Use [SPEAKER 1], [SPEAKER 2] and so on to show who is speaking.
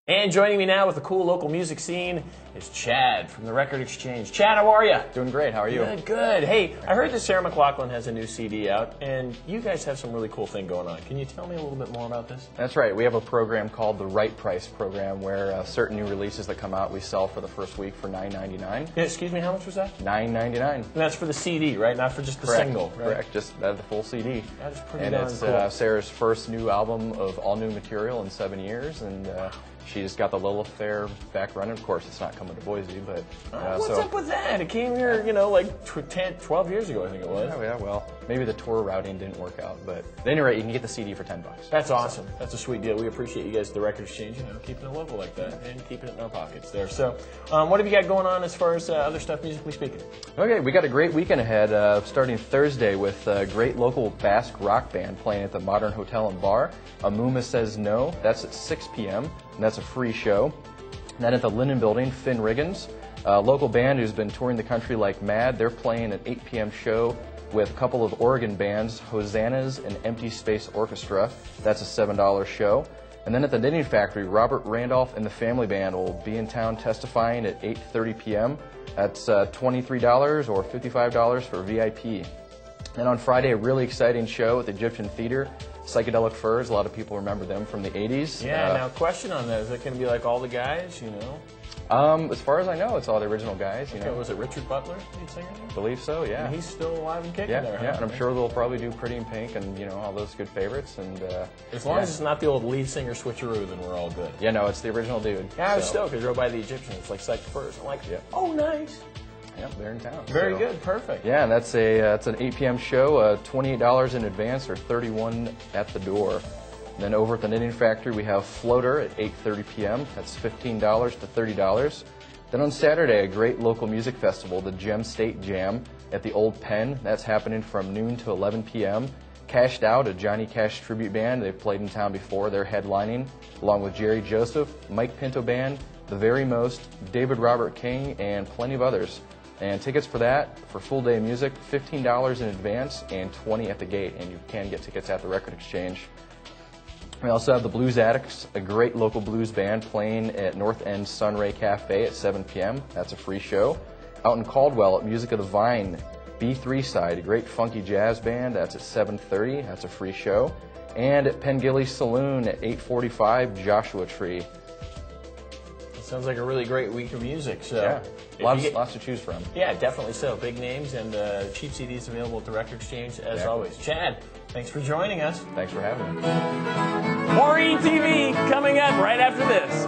[SPEAKER 1] And joining me now with the cool local music scene is Chad from the Record Exchange. Chad, how are you?
[SPEAKER 2] Doing great. How are you?
[SPEAKER 1] Good, good. Hey, I heard that Sarah McLachlan has a new CD out, and you guys have some really cool thing going on. Can you tell me a little bit more about this?
[SPEAKER 2] That's right. We have a program called the Right Price program where certain new releases that come out we sell for the first week for $9.99.
[SPEAKER 1] Yeah, excuse me, how much was that?
[SPEAKER 2] $9.99.
[SPEAKER 1] And that's for the CD, right? Not for just the single, right?
[SPEAKER 2] Correct. Just the full CD.
[SPEAKER 1] That is pretty
[SPEAKER 2] and
[SPEAKER 1] darn
[SPEAKER 2] it's
[SPEAKER 1] cool.
[SPEAKER 2] Sarah's first new album of all new material in 7 years, and she's got the Lilith Fair back running. Of course, it's not coming to Boise, but
[SPEAKER 1] what's up with that? It came here, you know, like 12 years ago, I think it was.
[SPEAKER 2] Yeah, well, maybe the tour routing didn't work out, but at any rate, you can get the CD for $10.
[SPEAKER 1] That's awesome. That's a sweet deal. We appreciate you guys at the Record Exchange, you know, keeping it local like that and keeping it in our pockets there. So, what have you got going on as far as other stuff musically speaking?
[SPEAKER 2] Okay, we got a great weekend ahead, starting Thursday with a great local Basque rock band playing at the Modern Hotel and Bar. Amuma Says No. That's at 6 p.m., and that's a free show. And then at the Linden Building, Finn Riggins, a local band who's been touring the country like mad. They're playing an 8 p.m. show with a couple of Oregon bands, Hosannas and Empty Space Orchestra. That's a $7 show. And then at the Knitting Factory, Robert Randolph and the Family Band will be in town testifying at 8:30 p.m. That's $23 or $55 for VIP. And on Friday, a really exciting show at the Egyptian Theater, Psychedelic Furs. A lot of people remember them from the 80s.
[SPEAKER 1] Yeah, now question on that. Is it going to be like all the guys, you know?
[SPEAKER 2] As far as I know, it's all the original guys. You know.
[SPEAKER 1] Was it Richard Butler, lead singer?
[SPEAKER 2] I believe so, yeah.
[SPEAKER 1] And he's still alive and kicking there, huh?
[SPEAKER 2] Yeah, and I'm sure they'll probably do Pretty in Pink and, you know, all those good favorites. And
[SPEAKER 1] as long as it's not the old lead singer switcheroo, then we're all good.
[SPEAKER 2] Yeah, no, it's the original dude.
[SPEAKER 1] Yeah, I was stoked. I drove by the Egyptian. It's like Psych Furs. I'm like, oh, nice.
[SPEAKER 2] Yep, they're in town.
[SPEAKER 1] Very good, perfect.
[SPEAKER 2] Yeah, and that's it's an 8 p.m. show, $28 in advance or $31 at the door. And then over at the Knitting Factory, we have Floater at 8:30 p.m. That's $15 to $30. Then on Saturday, a great local music festival, the Gem State Jam at the Old Pen. That's happening from noon to 11 p.m. Cashed Out, a Johnny Cash tribute band. They've played in town before. They're headlining, along with Jerry Joseph, Mike Pinto Band, The Very Most, David Robert King, and plenty of others. And tickets for that, for full day music, $15 in advance and $20 at the gate. And you can get tickets at the Record Exchange. We also have the Blues Addicts, a great local blues band playing at North End Sunray Cafe at 7 p.m. That's a free show. Out in Caldwell at Music of the Vine, B3 Side, a great funky jazz band. That's at 7:30. That's a free show. And at Penn Gillies Saloon at 8:45, Joshua Tree.
[SPEAKER 1] Sounds like a really great week of music. So
[SPEAKER 2] yeah, lots to choose from.
[SPEAKER 1] Yeah, definitely so. Big names and cheap CDs available at the Record Exchange as always. Chad, thanks for joining us.
[SPEAKER 2] Thanks for having me.
[SPEAKER 1] More ETV coming up right after this.